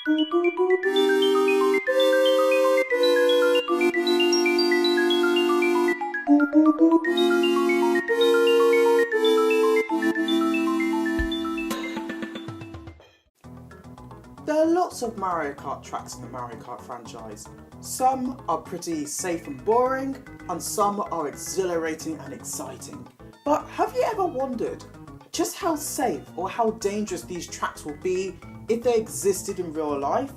There are lots of Mario Kart tracks in the Mario Kart franchise. Some are pretty safe and boring, and some are exhilarating and exciting. But have you ever wondered just how safe or how dangerous these tracks will be if they existed in real life?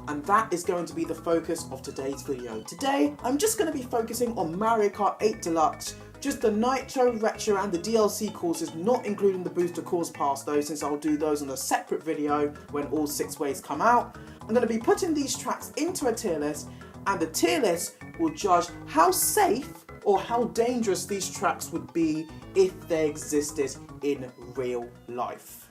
And that is going to be the focus of today's video. Today, I'm just going to be focusing on Mario Kart 8 Deluxe, just the Nitro, Retro and the DLC courses, not including the Booster Course Pass though, since I'll do those on a separate video when all 6 ways come out. I'm going to be putting these tracks into a tier list, and the tier list will judge how safe or how dangerous these tracks would be if they existed in real life.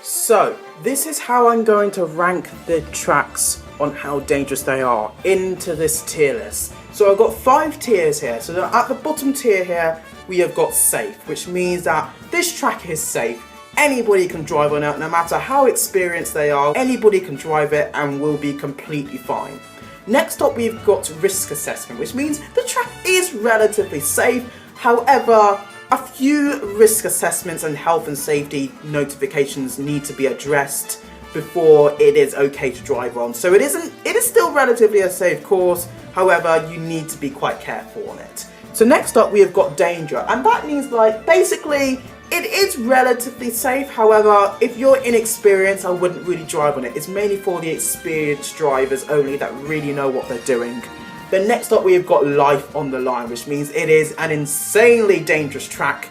So, this is how I'm going to rank the tracks on how dangerous they are into this tier list. So I've got 5 tiers here. So at the bottom tier here, we have got safe, which means that this track is safe. Anybody can drive on it, no matter how experienced they are. Anybody can drive it and will be completely fine. Next up, we've got risk assessment, which means the track is relatively safe. However, a few risk assessments and health and safety notifications need to be addressed before it is okay to drive on. So it is still relatively a safe course, however you need to be quite careful on it. So next up we have got danger, and that means like basically it is relatively safe, however if you're inexperienced I wouldn't really drive on it. It's mainly for the experienced drivers only that really know what they're doing. Then next up we have got life on the line, which means it is an insanely dangerous track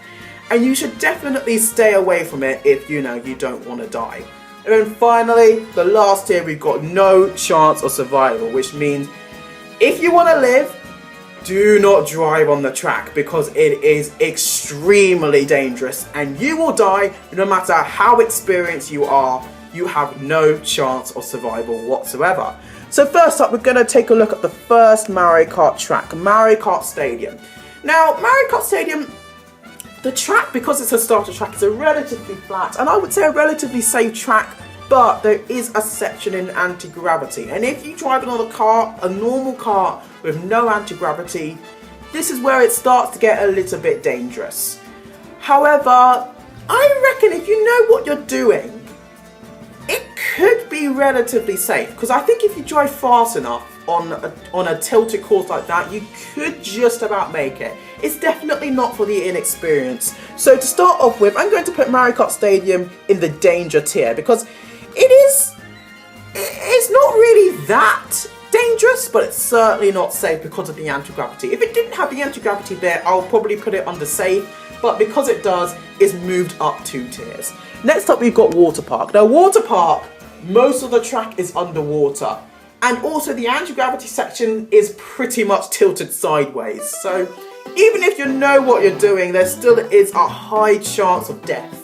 and you should definitely stay away from it if you don't want to die. And then finally, the last tier, we've got no chance of survival, which means if you want to live, do not drive on the track because it is extremely dangerous and you will die no matter how experienced you are. You have no chance of survival whatsoever. So first up, we're going to take a look at the first Mario Kart track, Mario Kart Stadium. Now, Mario Kart Stadium, the track, because it's a starter track, is a relatively flat and I would say a relatively safe track, but there is a section in anti-gravity, and if you drive it on a normal kart with no anti-gravity, this is where it starts to get a little bit dangerous. However, I reckon if you know what you're doing, it could be relatively safe, because I think if you drive fast enough on a tilted course like that, you could just about make it. It's definitely not for the inexperienced. So to start off with, I'm going to put Mario Kart Stadium in the danger tier because it's not really that dangerous, but it's certainly not safe because of the anti-gravity. If it didn't have the anti-gravity there, I'll probably put it under safe, but because it does, it's moved up 2 tiers. Next up, we've got Water Park. Now, Water Park, most of the track is underwater, and also the anti-gravity section is pretty much tilted sideways. So even if you know what you're doing, there still is a high chance of death.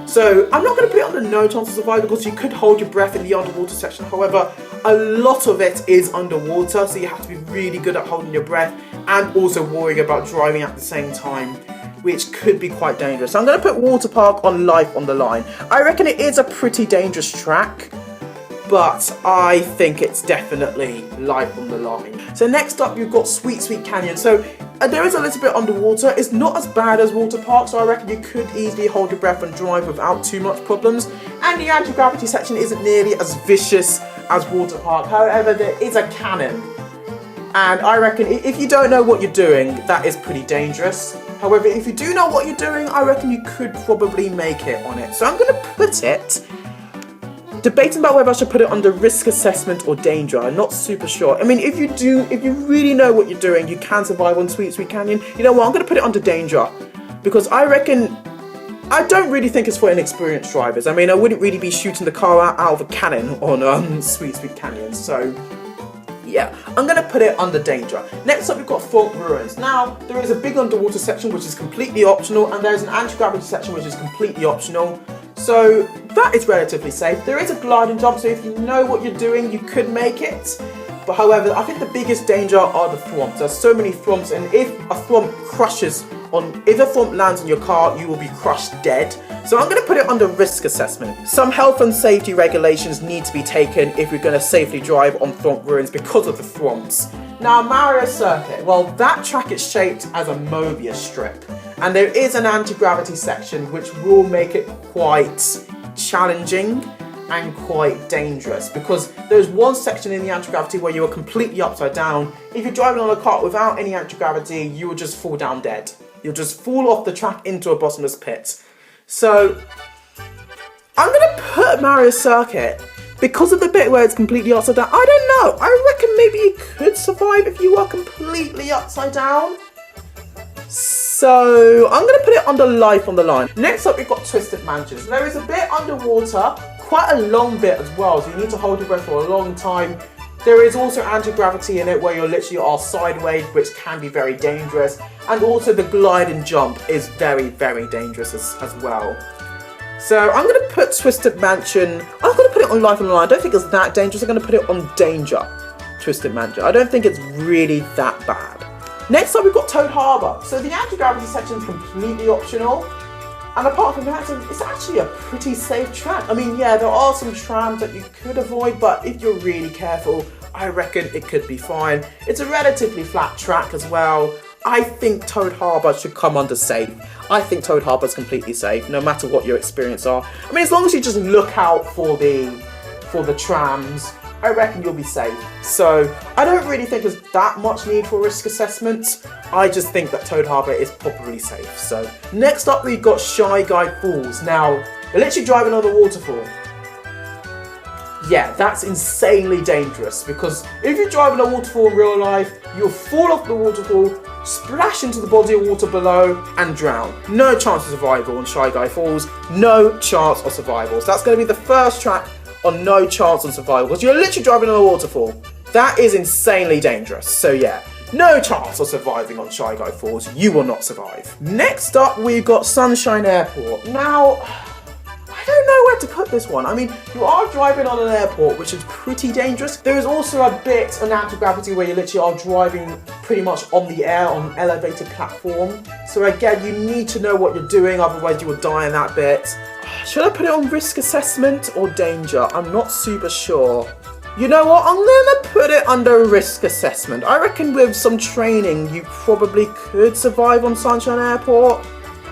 So I'm not going to put it under no chance of survival because you could hold your breath in the underwater section. However, a lot of it is underwater, so you have to be really good at holding your breath and also worrying about driving at the same time, which could be quite dangerous. So I'm going to put Water Park on life on the line. I reckon it is a pretty dangerous track, but I think it's definitely life on the line. So next up, you've got Sweet Sweet Canyon. So there is a little bit underwater. It's not as bad as Water Park, so I reckon you could easily hold your breath and drive without too much problems. And the anti-gravity section isn't nearly as vicious as Water Park. However, there is a cannon. And I reckon if you don't know what you're doing, that is pretty dangerous. However, if you do know what you're doing, I reckon you could probably make it on it. So I'm going to put it, debating about whether I should put it under risk assessment or danger. I'm not super sure. I mean, if you really know what you're doing, you can survive on Sweet Sweet Canyon. You know what, I'm going to put it under danger. Because I don't really think it's for inexperienced drivers. I mean, I wouldn't really be shooting the car out of a cannon on Sweet Sweet Canyon. So yeah, I'm going to put it under danger. Next up, we've got Fault Ruins. Now, there is a big underwater section which is completely optional, and there's an anti-gravity section which is completely optional. So that is relatively safe. There is a gliding jump, so if you know what you're doing, you could make it. But however, I think the biggest danger are the thwomps. There's so many thwomps, and if a thwomp lands on your car, you will be crushed dead. So I'm going to put it under risk assessment. Some health and safety regulations need to be taken if you're going to safely drive on Thwomp Ruins because of the thwomps. Now, Mario Circuit, well, that track is shaped as a Mobius strip, and there is an anti-gravity section which will make it quite challenging and quite dangerous, because there's one section in the anti-gravity where you are completely upside down. If you're driving on a kart without any anti-gravity, you will just fall down dead. You'll just fall off the track into a bottomless pit. So I'm going to put Mario Circuit because of the bit where it's completely upside down. I don't know. I reckon maybe you could survive if you are completely upside down. So I'm going to put it under life on the line. Next up, we've got Twisted Mansions. There is a bit underwater, quite a long bit as well, so you need to hold your breath for a long time. There is also anti-gravity in it where you literally are sideways, which can be very dangerous. And also the glide and jump is very, very dangerous as well. So I'm going to put Twisted Mansion, I'm going to put it on life on the line. I don't think it's that dangerous. I'm going to put it on danger, Twisted Mansion. I don't think it's really that bad. Next up, we've got Toad Harbour. So the anti-gravity section is completely optional. And apart from that, it's actually a pretty safe track. I mean, yeah, there are some trams that you could avoid, but if you're really careful, I reckon it could be fine. It's a relatively flat track as well. I think Toad Harbour should come under safe. I think Toad Harbour is completely safe, no matter what your experience are. I mean, as long as you just look out for the trams, I reckon you'll be safe. So I don't really think there's that much need for risk assessments. I just think that Toad Harbour is probably safe. So next up, we've got Shy Guy Falls. Now, you're literally driving on the waterfall. Yeah, that's insanely dangerous, because if you're driving a waterfall in real life, you'll fall off the waterfall, splash into the body of water below, and drown. No chance of survival on Shy Guy Falls. No chance of survival. So that's going to be the first track on no chance on survival, because you're literally driving on a waterfall. That is insanely dangerous. So yeah, no chance of surviving on Shy Guy Falls. You will not survive. Next up, we've got Sunshine Airport. Now, I don't know where to put this one. I mean, you are driving on an airport, which is pretty dangerous. There is also a bit of anti-gravity where you literally are driving pretty much on the air on an elevated platform. So again, you need to know what you're doing, otherwise you will die in that bit. Should I put it on risk assessment or danger? I'm not super sure. You know what? I'm gonna put it under risk assessment. I reckon with some training, you probably could survive on Sunshine Airport.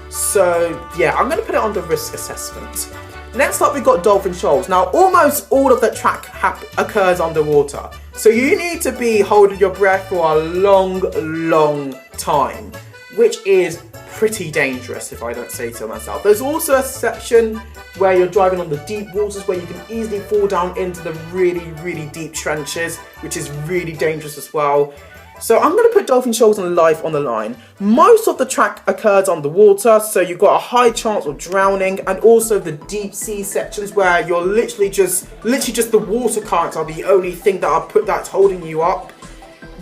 So yeah, I'm gonna put it under risk assessment. Next up, we've got Dolphin Shoals. Now, almost all of the track occurs underwater. So you need to be holding your breath for a long, long time, which is pretty dangerous if I don't say so myself. There's also a section where you're driving on the deep waters where you can easily fall down into the really, really deep trenches, which is really dangerous as well. So I'm going to put Dolphin Shoals and life on the line. Most of the track occurs underwater, so you've got a high chance of drowning, and also the deep sea sections where you're literally just the water currents are the only thing that's holding you up.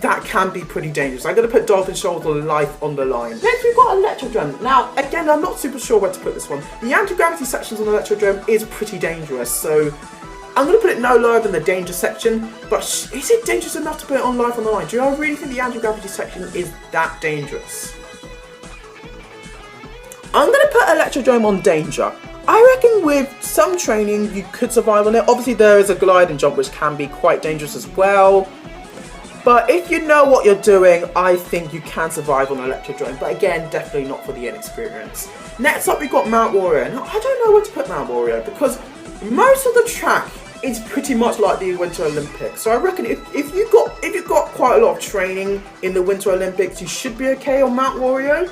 That can be pretty dangerous. I'm going to put Dolphin Shoals and life on the line. Next, we've got Electrodrome. Now, again, I'm not super sure where to put this one. The anti-gravity sections on Electrodrome is pretty dangerous, so I'm going to put it no lower than the danger section, but is it dangerous enough to put it on life on the line? Do I really think the anti-gravity section is that dangerous? I'm going to put Electrodrome on danger. I reckon with some training you could survive on it. Obviously there is a glide and jump which can be quite dangerous as well. But if you know what you're doing, I think you can survive on Electrodrome. But again, definitely not for the inexperienced. Next up, we've got Mount Warrior. Now, I don't know where to put Mount Warrior because most of the track is pretty much like the Winter Olympics. So I reckon if you've got quite a lot of training in the Winter Olympics, you should be okay on Mount Warrior.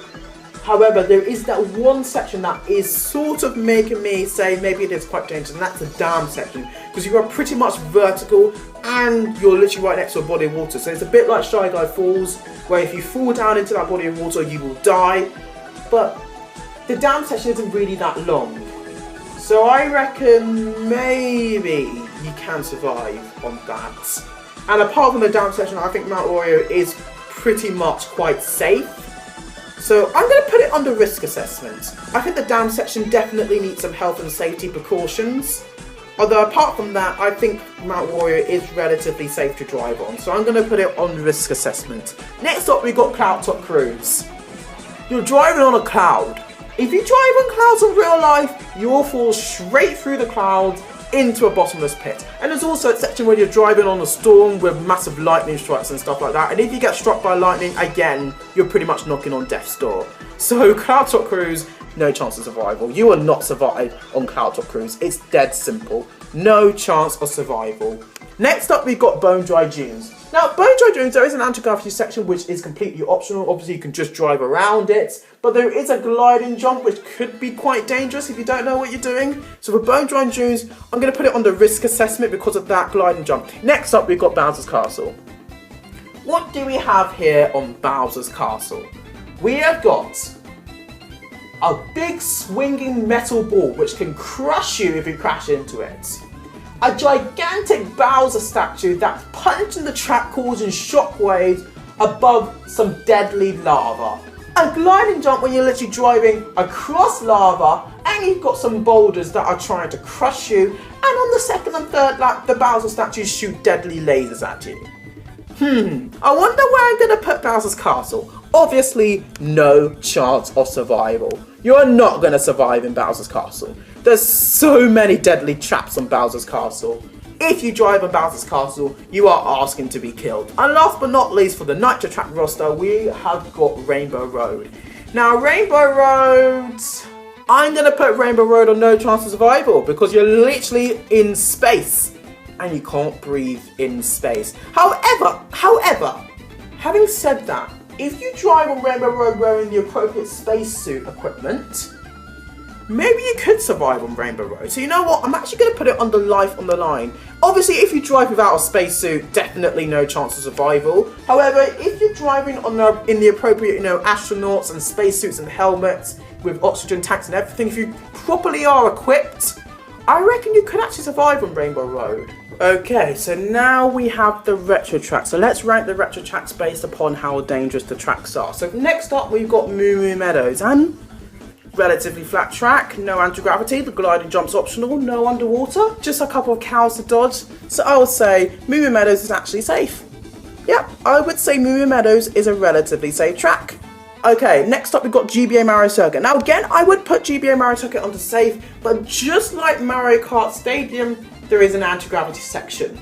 However, there is that one section that is sort of making me say maybe it is quite dangerous, and that's the dam section, because you are pretty much vertical and you're literally right next to a body of water. So it's a bit like Shy Guy Falls, where if you fall down into that body of water, you will die. But the dam section isn't really that long. So I reckon maybe you can survive on that. And apart from the dam section, I think Mount Warrior is pretty much quite safe. So I'm going to put it under risk assessment. I think the dam section definitely needs some health and safety precautions. Although apart from that, I think Mount Warrior is relatively safe to drive on. So I'm going to put it on risk assessment. Next up, we've got Cloud Top Cruise. You're driving on a cloud. If you drive on clouds in real life, you will fall straight through the clouds into a bottomless pit. And there's also a section where you're driving on a storm with massive lightning strikes and stuff like that. And if you get struck by lightning, again, you're pretty much knocking on death's door. So Cloud Top Cruise, no chance of survival. You will not survive on Cloud Top Cruise. It's dead simple. No chance of survival. Next up, we've got Bone Dry Dunes. Now, Bone Dry Dunes, there is an anti-gravity section which is completely optional. Obviously, you can just drive around it. But there is a gliding jump which could be quite dangerous if you don't know what you're doing. So for Bone Dry Dunes, I'm going to put it on the risk assessment because of that gliding jump. Next up, we've got Bowser's Castle. What do we have here on Bowser's Castle? We have got a big swinging metal ball which can crush you if you crash into it. A gigantic Bowser statue that's punching the track, causing shockwaves above some deadly lava. A gliding jump when you're literally driving across lava, and you've got some boulders that are trying to crush you, and on the second and third lap the Bowser statues shoot deadly lasers at you. I wonder where I'm going to put Bowser's Castle. Obviously, no chance of survival. You're not going to survive in Bowser's Castle. There's so many deadly traps on Bowser's Castle. If you drive on Bowser's Castle, you are asking to be killed. And last but not least, for the Nitro Track roster, we have got Rainbow Road. Now, Rainbow Road, I'm going to put Rainbow Road on no chance of survival because you're literally in space and you can't breathe in space. However, having said that, if you drive on Rainbow Road wearing the appropriate spacesuit equipment, maybe you could survive on Rainbow Road. So you know what? I'm actually going to put it under life on the line. Obviously, if you drive without a spacesuit, definitely no chance of survival. However, if you're driving on in the appropriate, astronauts and spacesuits and helmets with oxygen tanks and everything, if you properly are equipped, I reckon you could actually survive on Rainbow Road. Okay, so now we have the retro tracks. So let's rank the retro tracks based upon how dangerous the tracks are. So next up, we've got Moo Moo Meadows, and relatively flat track, no anti-gravity, the gliding jump's optional, no underwater, just a couple of cows to dodge. So I would say Moo Moo Meadows is actually safe. Yep, I would say Moo Moo Meadows is a relatively safe track. Okay, next up we've got GBA Mario Circuit. Now again, I would put GBA Mario Circuit onto safe, but just like Mario Kart Stadium, there is an anti-gravity section.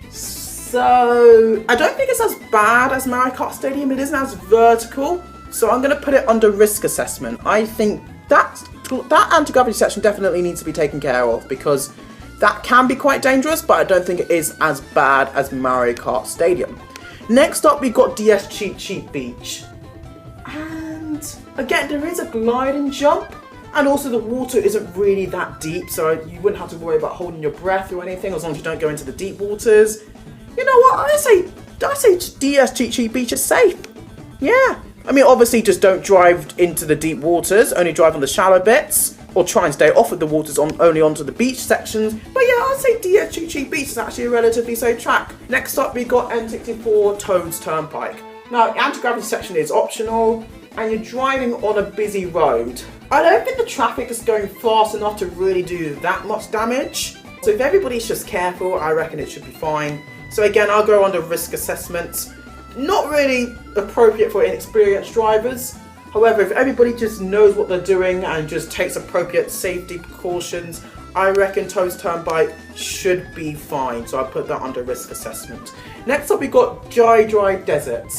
So I don't think it's as bad as Mario Kart Stadium, it isn't as vertical. So I'm going to put it under risk assessment. I think that anti-gravity section definitely needs to be taken care of because that can be quite dangerous, but I don't think it is as bad as Mario Kart Stadium. Next up, we've got DS Cheat Sheet Beach. And again, there is a gliding jump, and also the water isn't really that deep, so you wouldn't have to worry about holding your breath or anything as long as you don't go into the deep waters. You know what? I say DS Cheat Sheet Beach is safe. Yeah. I mean, obviously, just don't drive into the deep waters, only drive on the shallow bits, or try and stay off of the waters only onto the beach sections. But yeah, I'd say DS Cheat Sheet Beach is actually a relatively safe track. Next up, we got N64 Toad's Turnpike. Now, the anti-gravity section is optional, and you're driving on a busy road. I don't think the traffic is going fast enough to really do that much damage. So if everybody's just careful, I reckon it should be fine. So again, I'll go under risk assessment. Not really appropriate for inexperienced drivers. However, if everybody just knows what they're doing and just takes appropriate safety precautions, I reckon Toad's Turnpike should be fine. So I put that under risk assessment. Next up, we've got Dry Desert.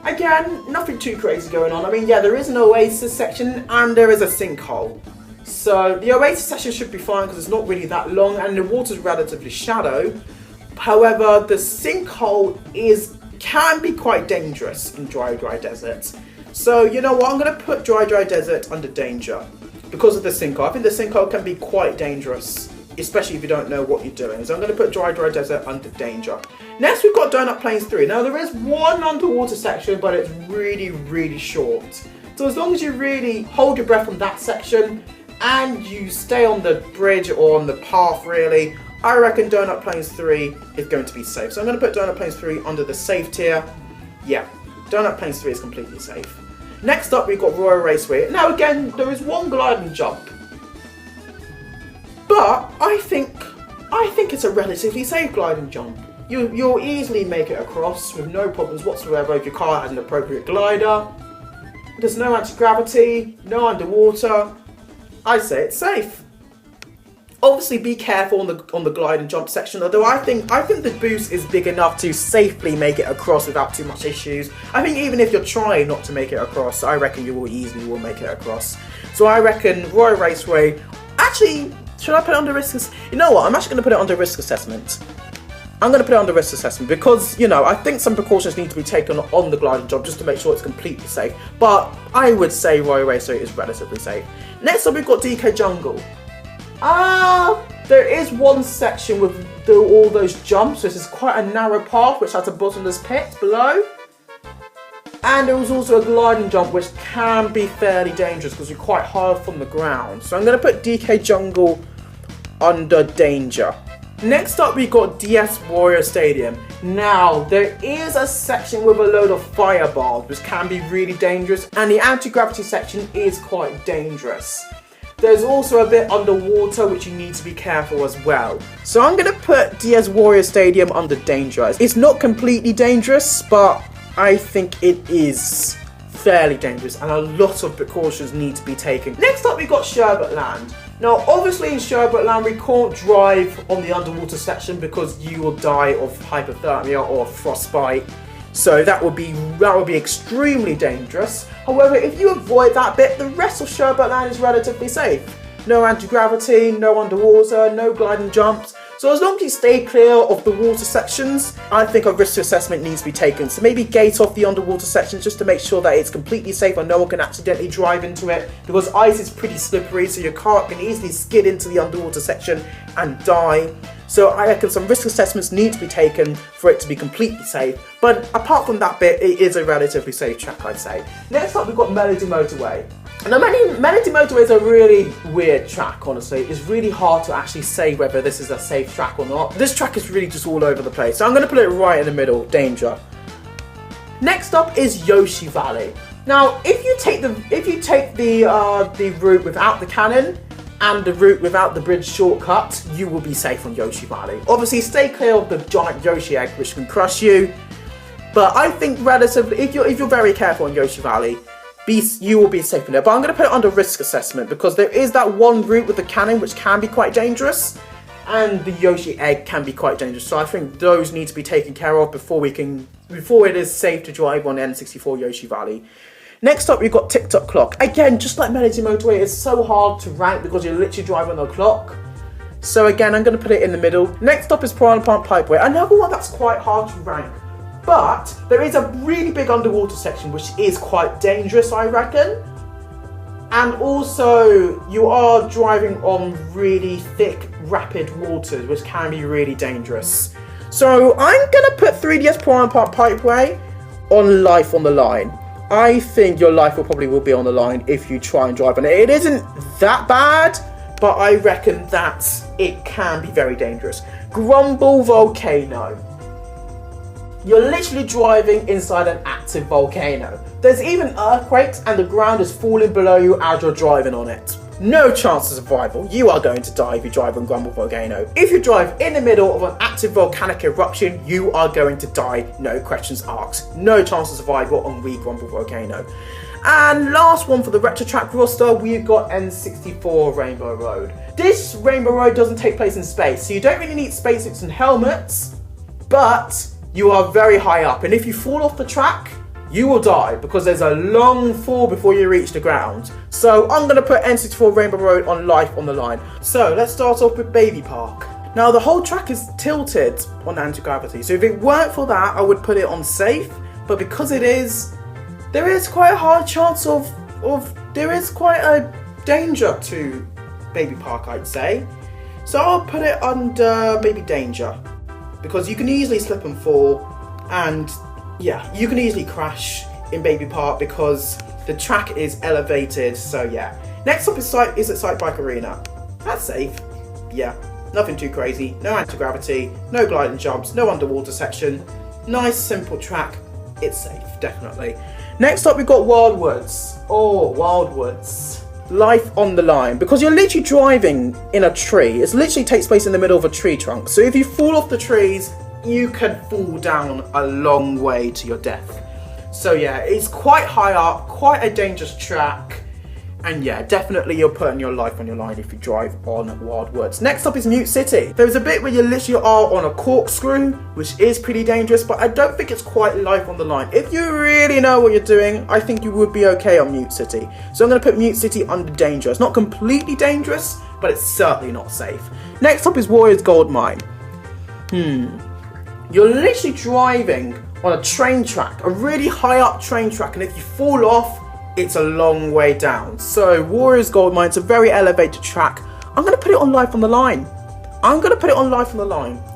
Again, nothing too crazy going on. I mean, yeah, there is an Oasis section and there is a sinkhole. So the Oasis section should be fine because it's not really that long and the water's relatively shallow. However, the sinkhole can be quite dangerous in Dry Desert. So you know what, I'm going to put Dry Desert under danger because of the sinkhole. I think the sinkhole can be quite dangerous, especially if you don't know what you're doing. So I'm going to put Dry Desert under danger. Next we've got Donut Plains 3. Now there is one underwater section, but it's really, really short. So as long as you really hold your breath on that section and you stay on the bridge or on the path really, I reckon Donut Plains 3 is going to be safe. So I'm going to put Donut Plains 3 under the safe tier. Yeah, Donut Plains 3 is completely safe. Next up, we've got Royal Raceway. Now again, there is one gliding jump. But I think it's a relatively safe gliding jump. You'll easily make it across with no problems whatsoever if your car has an appropriate glider. there's no anti-gravity, no underwater. I'd say it's safe. Obviously, be careful on the glide and jump section. Although I think the boost is big enough to safely make it across without too much issues. I think even if you're trying not to make it across, I reckon you will easily make it across. So I reckon Royal Raceway. Actually, should I put it under risk? You know what? I'm actually going to put it under risk assessment. I'm going to put it under risk assessment because, you know, I think some precautions need to be taken on the glide and jump just to make sure it's completely safe. But I would say Royal Raceway is relatively safe. Next up, we've got DK Jungle. There is one section with all those jumps. This is quite a narrow path which has a bottomless pit below. And there was also a gliding jump which can be fairly dangerous because you're quite high up from the ground. So I'm going to put DK Jungle under danger. Next up, we've got DS Warrior Stadium. Now, there is a section with a load of fire bars which can be really dangerous, and the anti-gravity section is quite dangerous. There's also a bit underwater which you need to be careful as well. So I'm going to put DS Warrior Stadium under danger. It's not completely dangerous, but I think it is fairly dangerous and a lot of precautions need to be taken. Next up, we've got Sherbet Land. Now, obviously in Sherbet Land, we can't drive on the underwater section because you will die of hypothermia or frostbite. So that would be extremely dangerous. However, if you avoid that bit, the rest of Sherbet Land is relatively safe. No anti-gravity, no underwater, no gliding jumps. So as long as you stay clear of the water sections, I think a risk assessment needs to be taken. So maybe gate off the underwater sections just to make sure that it's completely safe and no one can accidentally drive into it. Because ice is pretty slippery, so your car can easily skid into the underwater section and die. So I reckon some risk assessments need to be taken for it to be completely safe. But apart from that bit, it is a relatively safe track, I'd say. Next up, we've got Melody Motorway. Now, Melody Motorway is a really weird track, honestly. It's really hard to actually say whether this is a safe track or not. This track is really just all over the place. So I'm going to put it right in the middle, danger. Next up is Yoshi Valley. Now, if you take the route without the cannon and the route without the bridge shortcut, you will be safe on Yoshi Valley. Obviously, stay clear of the giant Yoshi egg, which can crush you. But I think relatively, if you're very careful on Yoshi Valley, you will be safe in there. But I'm going to put it under risk assessment because there is that one route with the cannon which can be quite dangerous, and the Yoshi egg can be quite dangerous. So I think those need to be taken care of before it is safe to drive on N64 Yoshi Valley. Next up, we've got TikTok Clock. Again, just like Melody Motorway, it's so hard to rank because you're literally driving on a clock. So again, I'm going to put it in the middle. Next up is Piranha Plant Pipeway. Another one that's quite hard to rank. But there is a really big underwater section which is quite dangerous, I reckon. And also, you are driving on really thick, rapid waters, which can be really dangerous. So I'm going to put 3DS Piranha Plant Pipeway on life on the line. I think your life will be on the line if you try and drive on it. It isn't that bad, but I reckon that it can be very dangerous. Grumble Volcano. You're literally driving inside an active volcano. There's even earthquakes and the ground is falling below you as you're driving on it. No chance of survival. You are going to die if you drive on Grumble Volcano. If you drive in the middle of an active volcanic eruption, you are going to die, no questions asked. No chance of survival on Grumble Volcano. And last one for the retro track roster, we've got N64 Rainbow Road. This Rainbow Road doesn't take place in space, so you don't really need spacesuits and helmets, but you are very high up, and if you fall off the track, you will die because there's a long fall before you reach the ground. So I'm going to put N64 Rainbow Road on life on the line. So let's start off with Baby Park. Now the whole track is tilted on anti-gravity, so if it weren't for that, I would put it on safe, but because it is, there is quite a high chance there is quite a danger to Baby Park, I'd say. So I'll put it under maybe danger, because you can easily slip and fall, and yeah, you can easily crash in Baby Park because the track is elevated, so yeah. Next up is at Site Bike Arena. That's safe, yeah, nothing too crazy, no anti-gravity, no gliding jumps, no underwater section, nice simple track, it's safe, definitely. Next up we've got Wildwoods. Oh, Wildwoods. Life on the line, because you're literally driving in a tree. It literally takes place in the middle of a tree trunk, so if you fall off the trees, you can fall down a long way to your death. So yeah, it's quite high up, quite a dangerous track. And yeah, definitely you're putting your life on your line if you drive on Wild Woods. Next up is Mute City. There's a bit where you literally are on a corkscrew, which is pretty dangerous, but I don't think it's quite life on the line. If you really know what you're doing, I think you would be okay on Mute City. So I'm going to put Mute City under danger. It's not completely dangerous, but it's certainly not safe. Next up is Warrior's Gold Mine. You're literally driving on a train track, a really high up train track, and if you fall off, it's a long way down. So Warrior's Gold Mine, it's a very elevated track. I'm going to put it on life on the line.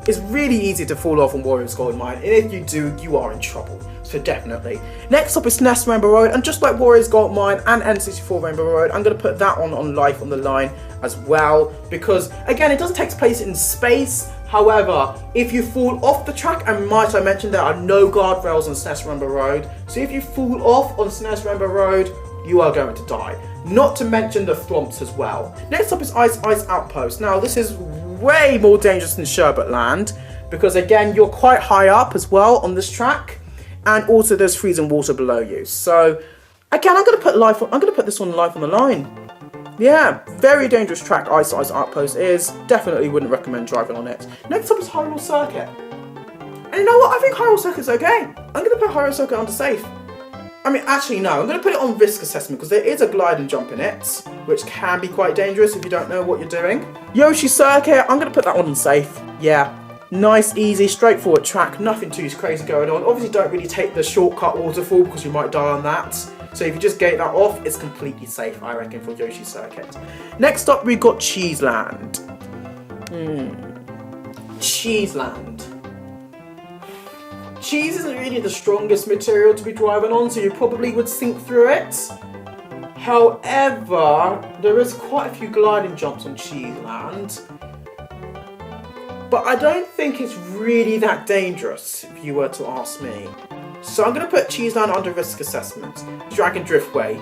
It's really easy to fall off on Warrior's Gold Mine, and if you do, you are in trouble. So definitely. Next up is SNES Rainbow Road, and just like Warrior's Gold Mine and N64 Rainbow Road, I'm going to put that on life on the line as well, because again, it doesn't take place in space. However, if you fall off the track, and might I mention there are no guardrails on SNES Rainbow Road, so if you fall off on SNES Rainbow Road, you are going to die. Not to mention the thwomps as well. Next up is Ice Outpost. Now this is way more dangerous than Sherbet Land, because again, you're quite high up as well on this track, and also there's freezing water below you. So again, I'm going to put this on life on the line. Yeah, very dangerous track Ice Outpost is. Definitely wouldn't recommend driving on it. Next up is Hyrule Circuit. And you know what? I think Hyrule Circuit's okay. I'm going to put Hyrule Circuit under safe. I mean, actually no, I'm going to put it on risk assessment because there is a glide and jump in it, which can be quite dangerous if you don't know what you're doing. Yoshi Circuit, I'm going to put that one on safe. Yeah, nice, easy, straightforward track, nothing too crazy going on. Obviously don't really take the shortcut waterfall because you might die on that. So if you just gate that off, it's completely safe, I reckon, for Yoshi Circuit. Next up, we've got Cheeseland. Cheeseland. Cheese isn't really the strongest material to be driving on, so you probably would sink through it. However, there is quite a few gliding jumps on Cheeseland. But I don't think it's really that dangerous, if you were to ask me. So I'm going to put Cheeseland under risk assessment. Dragon Driftway.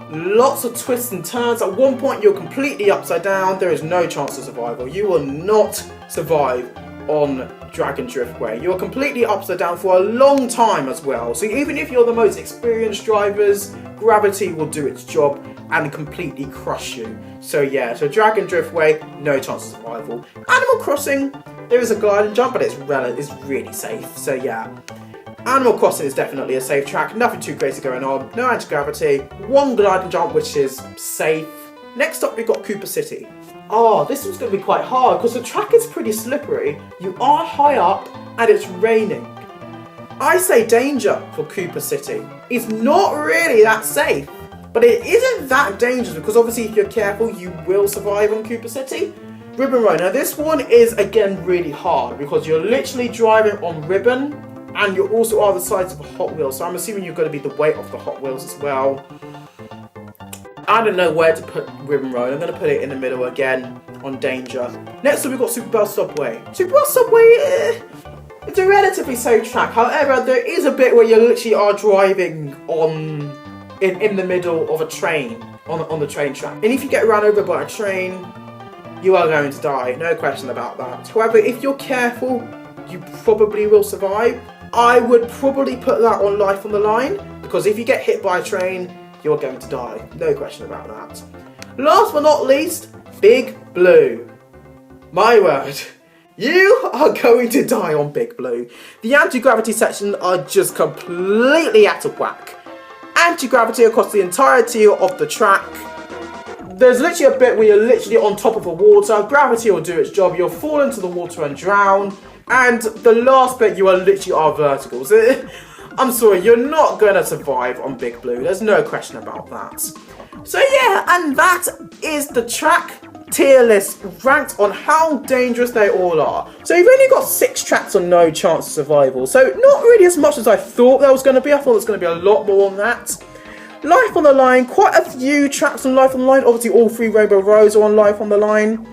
Lots of twists and turns. At one point you're completely upside down. There is no chance of survival. You will not survive on Dragon Driftway. You're completely upside down for a long time as well. So even if you're the most experienced drivers, gravity will do its job and completely crush you. So yeah, so Dragon Driftway, no chance of survival. Animal Crossing, there is a glide and jump, but it's really safe. So yeah. Animal Crossing is definitely a safe track, nothing too crazy going on, no anti-gravity, one glide and jump which is safe. Next up we've got Cooper City. Oh, this one's going to be quite hard because the track is pretty slippery, you are high up and it's raining. I say danger for Cooper City. It's not really that safe, but it isn't that dangerous because obviously if you're careful you will survive on Cooper City. Ribbon Road, now this one is again really hard because you're literally driving on ribbon. And you also are the sides of a Hot Wheels, so I'm assuming you're going to be the weight of the Hot Wheels as well. I don't know where to put Ribbon Road. I'm going to put it in the middle again on danger. Next up we've got Super Bell Subway. Super Bell Subway, it's a relatively safe track. However, there is a bit where you literally are driving in the middle of a train, on the train track. And if you get run over by a train, you are going to die. No question about that. However, if you're careful, you probably will survive. I would probably put that on life on the line, because if you get hit by a train, you're going to die. No question about that. Last but not least, Big Blue. My word, you are going to die on Big Blue. The anti-gravity sections are just completely out of whack. Anti-gravity across the entirety of the track. There's literally a bit where you're literally on top of the water. Gravity will do its job. You'll fall into the water and drown. And the last bit, you are literally are vertical. So, I'm sorry, you're not going to survive on Big Blue. There's no question about that. So yeah, and that is the track tier list ranked on how dangerous they all are. So you've only got 6 tracks on no chance of survival. So not really as much as I thought there was going to be. I thought there was going to be a lot more on that. Life on the Line, quite a few tracks on Life on the Line. Obviously all 3 Rainbow Roads are on Life on the Line.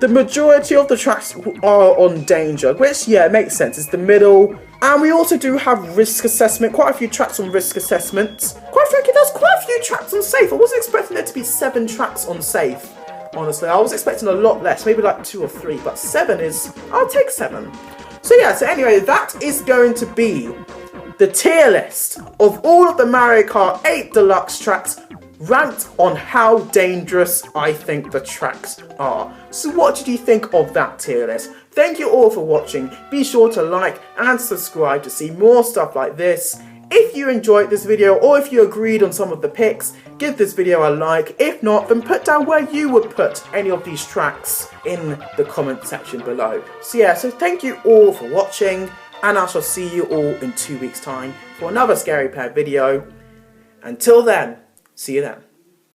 The majority of the tracks are on danger, which, yeah, makes sense. It's the middle. And we also do have risk assessment. Quite a few tracks on risk assessment. Quite frankly, there's quite a few tracks on safe. I wasn't expecting there to be 7 tracks on safe, honestly. I was expecting a lot less, maybe like 2 or 3, but 7 is... I'll take 7. So yeah, so anyway, that is going to be the tier list of all of the Mario Kart 8 Deluxe tracks ranked on how dangerous I think the tracks are. So what did you think of that tier list? Thank you all for watching. Be sure to like and subscribe to see more stuff like this. If you enjoyed this video or if you agreed on some of the picks, give this video a like. If not, then put down where you would put any of these tracks in the comment section below. So yeah, so thank you all for watching, and I shall see you all in 2 weeks' time for another Scary Pair video. Until then, see you then.